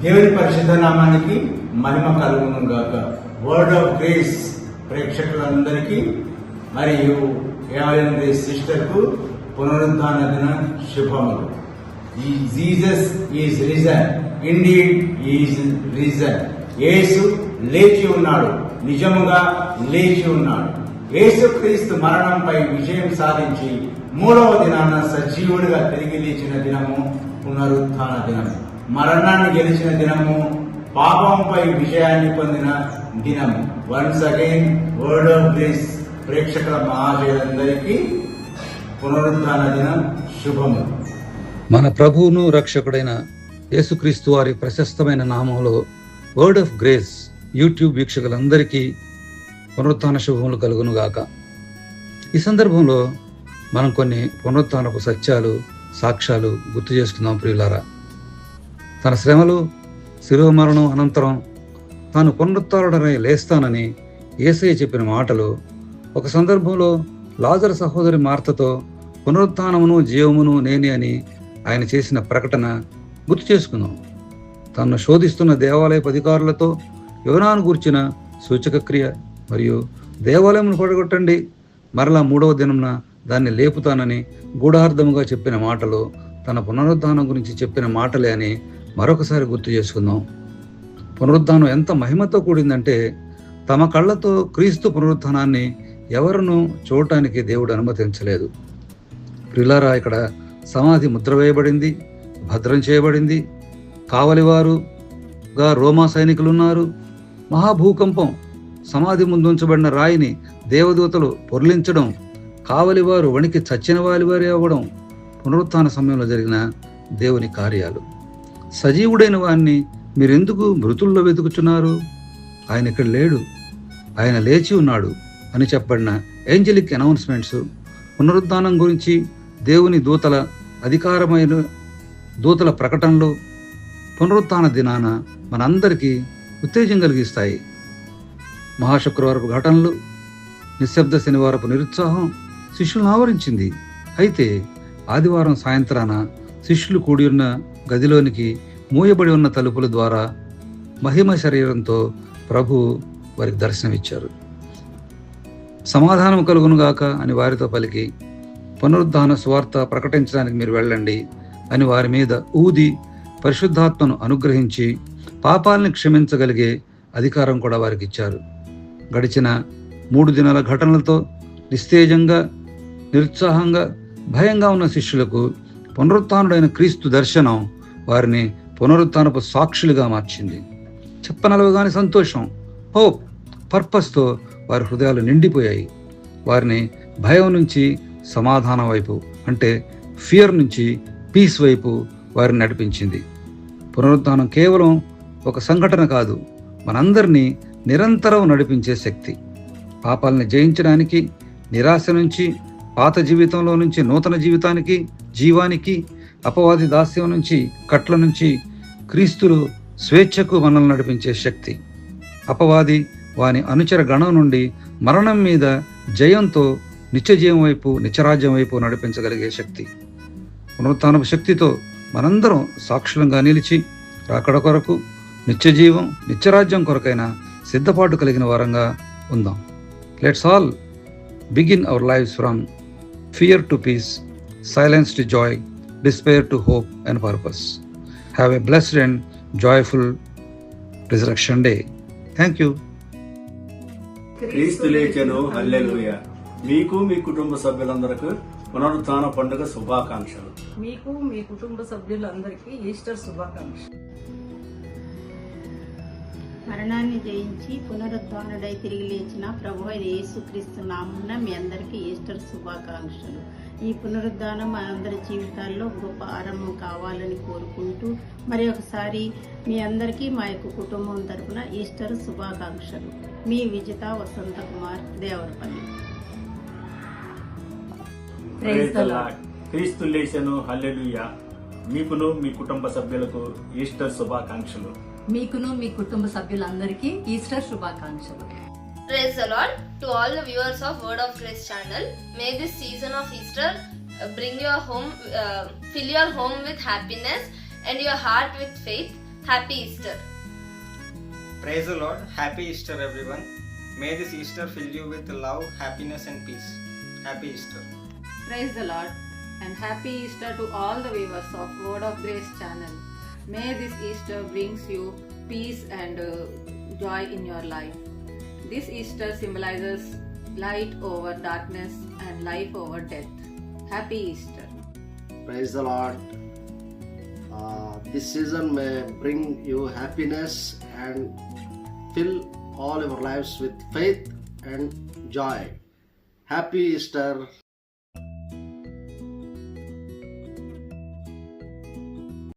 దేవుని పరిశుద్ధ నామానికి మహిమ కలుగును గాక. వర్డ్ ఆఫ్ గ్రేస్ ప్రేక్షకులందరికీ మరియు ఏవైనా గ్రేస్ సిస్టర్ కు పునరుద్ధాన దిన శుభములు. Jesus is risen, indeed is risen. Yesu లేచి ఉన్నాడు, నిజముగా లేచి ఉన్నాడు. యేసుక్రీస్తు మరణంపై విజయం సాధించి మూడవ దినాన సజీవుడిగా తిరిగి లేచిన దినము పునరుత్థాన దినము. మరణాన్ని గెలిచిన దినము, పాపంపై విజయాన్ని పొందిన దినము. Once again word of grace ప్రేక్షకుల మహాశయులందరికీ పునరుత్థాన దినం శుభము. మన ప్రభువును రక్షకుడైన యేసుక్రీస్తు వారి ప్రశస్తమైన నామంలో వర్డ్ ఆఫ్ గ్రేస్ యూట్యూబ్ వీక్షకులందరికీ పునరుత్థాన శుభములు కలుగును గాక. ఈ సందర్భంలో మనం కొన్ని పునరుత్థానపు సత్యాలు, సాక్ష్యాలు గుర్తు చేసుకుందాం. ప్రియులారా, తన శ్రమలు, శిలువ మరణం అనంతరం తాను పునరుత్థానుడనై లేస్తానని యేసయ్య చెప్పిన మాటలు, ఒక సందర్భంలో లాజరు సహోదరి మార్తతో పునరుత్థానమును జీవమును నేనే అని ఆయన చేసిన ప్రకటన గుర్తు చేసుకుందాం. తనను శోధిస్తున్న దేవాలయపు అధికారులతో యోనాను గూర్చిన సూచక క్రియ మరియు దేవాలయమును పడగొట్టండి, మరలా మూడవ దినంన దాన్ని లేపుతానని గూఢార్థముగా చెప్పిన మాటలు తన పునరుద్ధానం గురించి చెప్పిన మాటలే అని మరొకసారి గుర్తు చేసుకుందాం. పునరుద్ధానం ఎంత మహిమతో కూడిందంటే తమ కళ్ళతో క్రీస్తు పునరుత్థానాన్ని ఎవరునూ చూడటానికి దేవుడు అనుమతించలేదు. ప్రియులారా, ఇక్కడ సమాధి ముద్ర వేయబడింది, భద్రం చేయబడింది. కావలివారుగా రోమా సైనికులున్నారు. మహాభూకంపం, సమాధి ముందు ఉంచబడిన రాయిని దేవదూతలు పొర్లించడం, కావలివారు వణికి చచ్చిన వారి అవ్వడం పునరుత్థాన సమయంలో జరిగిన దేవుని కార్యాలు. సజీవుడైన వారిని మీరెందుకు మృతుల్లో వెతుకుచున్నారు? ఆయన ఇక్కడ లేడు, ఆయన లేచి ఉన్నాడు అని చెప్పబడిన ఏంజలిక్ అనౌన్స్మెంట్స్, పునరుద్ధానం గురించి దేవుని దూతల అధికారమైన దూతల ప్రకటనలు పునరుత్థాన దినాన మనందరికీ ఉత్తేజం కలిగిస్తాయి. మహాశుక్రవారపు ఘటనలు, నిశ్శబ్ద శనివారపు నిరుత్సాహం శిష్యులను ఆవరించింది. అయితే ఆదివారం సాయంత్రాన శిష్యులు కూడి ఉన్న గదిలోనికి మూయబడి ఉన్న తలుపుల ద్వారా మహిమ శరీరంతో ప్రభు వారికి దర్శనమిచ్చారు. సమాధానం కలుగునుగాక అని వారితో పలికి, పునరుద్ధాన సువార్త ప్రకటించడానికి మీరు వెళ్ళండి అని వారి మీద ఊది పరిశుద్ధాత్మను అనుగ్రహించి పాపాలని క్షమించగలిగే అధికారం కూడా వారికి ఇచ్చారు. గడిచిన 3 దినాల ఘటనలతో నిస్తేజంగా, నిరుత్సాహంగా, భయంగా ఉన్న శిష్యులకు పునరుత్థానుడైన క్రీస్తు దర్శనం వారిని పునరుత్థానపు సాక్షులుగా మార్చింది. చెప్పనలవగానే సంతోషం, హోప్, పర్పస్తో వారి హృదయాలు నిండిపోయాయి. వారిని భయం నుంచి సమాధానం వైపు, అంటే ఫియర్ నుంచి పీస్ వైపు వారిని నడిపించింది. పునరుత్థానం కేవలం ఒక సంఘటన కాదు, మనందరినీ నిరంతరం నడిపించే శక్తి. పాపాలని జయించడానికి, నిరాశ నుంచి, పాత జీవితంలో నుంచి నూతన జీవితానికి, జీవానికి, అపవాది దాస్యం నుంచి, కట్ల నుంచి క్రీస్తులు స్వేచ్ఛకు మనల్ని నడిపించే శక్తి. అపవాది వాని అనుచర గణం నుండి మరణం మీద జయంతో నిత్యజీవం వైపు, నిత్యరాజ్యం వైపు నడిపించగలిగే శక్తి. పునరుత్థానపు శక్తితో మనందరం సాక్షులంగా నిలిచి రాకడ కొరకు, నిత్యజీవం, నిత్యరాజ్యం కొరకైన సిద్ధపాటు కలిగిన వారంగా ఉందాం. Let's all begin our lives from fear to peace, silence to joy, despair to hope and purpose. Have a blessed and joyful resurrection day. Thank you. క్రీస్తు లేచెను, హల్లెలూయా. మీకు మీ కుటుంబ సభ్యులందరికీ పునరుత్థాన పండుగ శుభాకాంక్షలు. మీకు మీ కుటుంబ సభ్యులందరికీ ఈస్టర్ శుభాకాంక్షలు. మరణాన్ని జయించి పునరుద్ధానుడై తిరిగి లేచిన ప్రభు అయిన యేసుక్రీస్తు నామమున మీ అందరికీ ఈస్టర్ శుభాకాంక్షలు. ఈ పునరుద్ధానం మనందరి జీవితాల్లో గొప్ప ఆరంభం కావాలని కోరుకుంటూ మరి ఒకసారి మీ అందరికీ మా యొక్క కుటుంబం తరపున ఈస్టర్ శుభాకాంక్షలు. మీ Vijitha Vasantha Kumar, Devarapalli. Praise the Lord. Kristu లేచెను, హల్లెలూయా. మీకును మీ కుటుంబ సభ్యులకు ఈస్టర్ శుభాకాంక్షలు. మీకును మీ కుటుంబ సభ్యులందరికీ ఈస్టర్ శుభాకాంక్షలు. Praise the Lord. To all the viewers of Word of Grace channel, may this season of Easter fill your home with happiness and your heart with faith. Happy Easter. Praise the Lord. Happy Easter, everyone. May this Easter fill you with love, happiness, and peace. Happy Easter. Praise the Lord and happy Easter to all the viewers of Word of Grace channel. May this Easter brings you peace and joy in your life. This Easter symbolizes light over darkness and life over death. Happy Easter. Praise the Lord. This season may bring you happiness and fill all your lives with faith and joy. Happy Easter.